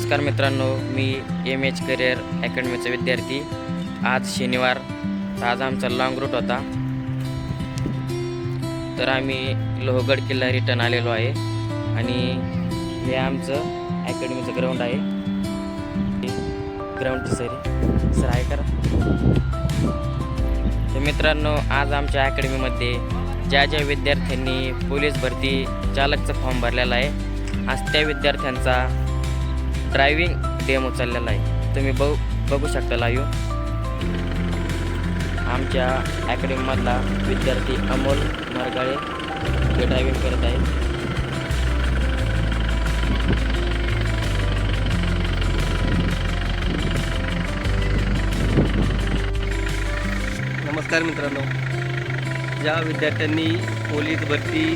नमस्कार मित्रांनो, मी MH. Career अकॅडमीचा विद्यार्थी. आज शनिवार, आज आमचा लॉंग रूट होता. तर आम्ही लोहगड किल्ला रिटर्न आलेलो आहे आणि हे आमचं अकॅडमीचं ग्राउंड आहे. ग्राउंडची सर आहे करा. तर मित्रांनो, आज आमच्या अकॅडमीमध्ये ज्या विद्यार्थ्यांनी पोलीस भरती चालकचा फॉर्म भरलेला आहे, आज त्या विद्यार्थ्यांचा ड्रायव्हिंग डेमो चाललेला आहे. तुम्ही बघू शकता लाईव्ह. आमच्या अकॅडमीमधला विद्यार्थी अमोल मरगाळे हे ड्रायव्हिंग करत आहे. नमस्कार मित्रांनो, ज्या विद्यार्थ्यांनी पोलीस भरती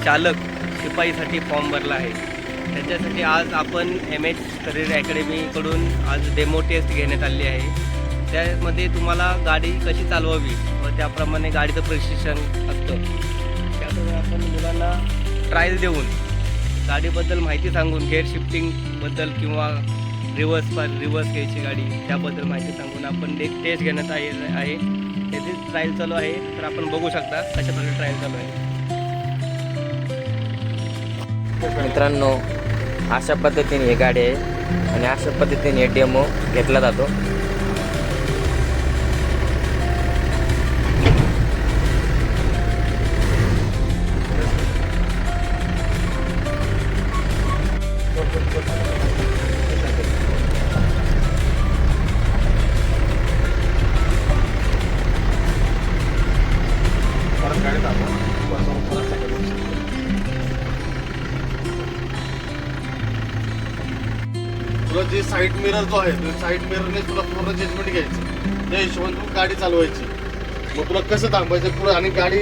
चालक शिपाईसाठी फॉर्म भरला आहे त्याच्यासाठी आज आपण एम.एच. करिअर अकॅडमीकडून आज डेमो टेस्ट घेण्यात आली आहे. त्यामध्ये तुम्हाला गाडी कशी चालवावी व त्याप्रमाणे गाडीचं प्रशिक्षण असतं. त्यामुळे आपण मुलांना ट्रायल देऊन गाडीबद्दल माहिती सांगून गेअर शिफ्टिंगबद्दल किंवा रिव्हर्स घ्यायची गाडी त्याबद्दल माहिती सांगून आपण एक टेस्ट घेण्यात आहे. त्याची ट्रायल चालू आहे. तर आपण बघू शकता कशा प्रकारे ट्रायल चालू आहे. मित्रांनो, अशा पद्धतीने ही गाडी आहे आणि अशा पद्धतीने डेमो घेतला जातो. तुला जे साईड मिरर जो आहे तो साईड मिररने तुला पूर्ण जजमेंट घ्यायचं. त्या हिशोबाने तू गाडी चालवायची. मग तुला कसं थांबायचं पुढं आणि गाडी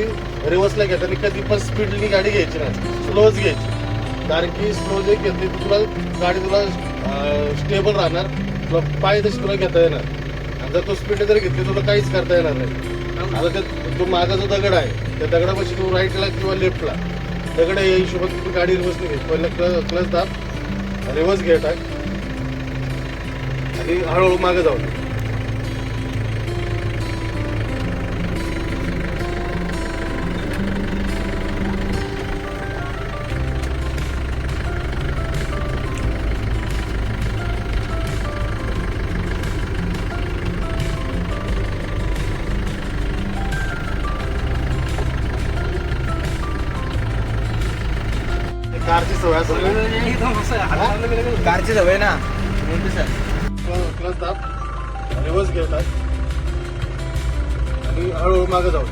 रिव्हर्सला घेताना कधी पण स्पीडनी गाडी घ्यायची नाही, स्लोच घ्यायची. कारण की स्लो जे घेतली तुला गाडी तुला स्टेबल राहणार, तुला पाय तशी तुला घेता येणार. आणि जर तू स्पीड जर घेतली तुला काहीच करता येणार नाही. आता तो मागा जो दगड आहे त्या दगडापाशी तू राईटला किंवा लेफ्टला दगड या हिशोबाने तू गाडी रिव्हर्सने घ्यायची. पहिलं क्लच दाब, रिव्हर्स घे टाक आणि हळूहळू मागे जाऊ. कारची सवय कारची सवय ना. क्लच दाब, रिव्हर्स घेतात आणि हळूहळू मागे जाऊ.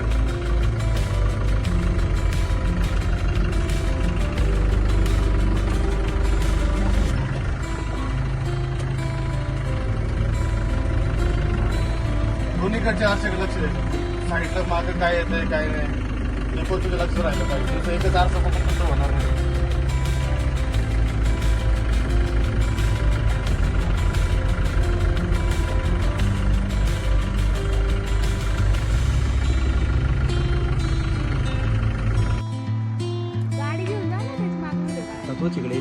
दोन्हीकडच्या आरशाकडे लक्ष द्यायचं. साईडला मागे काय येतंय काय नाही हे पण तुझं लक्ष राहिलं पाहिजे. तसं एकच आरसा पण तसं होणार नाही. तिकडे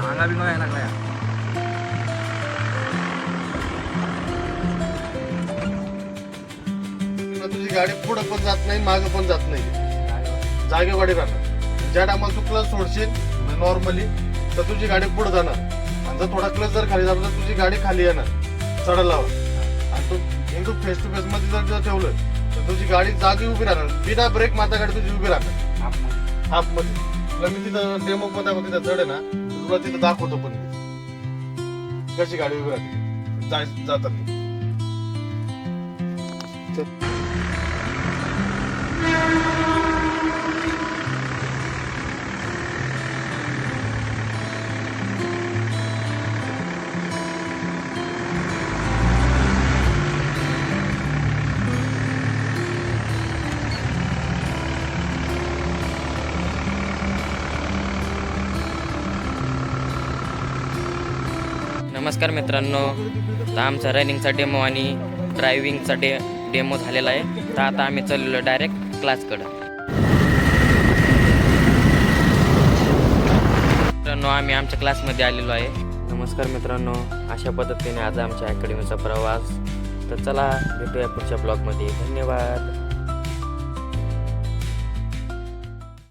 अंगा बिंगा यायला लागला. तुझी गाडी पुढे पण जात नाही मागे पण जात नाही, जागे गाडी राहणार. ज्या टायमाला तू क्लच सोडशील नॉर्मली तर तुझी गाडी पुढे जाणार. आणि जर थोडा क्लच जर खाली झाला तर तुझी गाडी खाली येणार चढायलावर. आणि तू फेस टू फेस मध्ये जर ठेवलं तर तुझी गाडी जागी उभी राहणार. बिना ब्रेक मारता गाडी तुझी उभी राहणार हाफ मध्ये. तुला मी तिथं डेमो मध्ये तिथं चढ आहे ना, तुला तिथं दाखवतो पण कशी गाडी उभी राहते जाताना. नमस्कार मित्रांनो, तर आमचा रनिंगचा डेमो आणि ड्रायव्हिंगचा डेमो झालेला आहे. तर आता आम्ही चाललो डायरेक्ट क्लासकडं. आम्ही आमच्या क्लासमध्ये आलेलो आहे. नमस्कार मित्रांनो, अशा पद्धतीने आज आमच्या अकॅडमीचा प्रवास. तर चला भेटूया पुढच्या ब्लॉगमध्ये. धन्यवाद.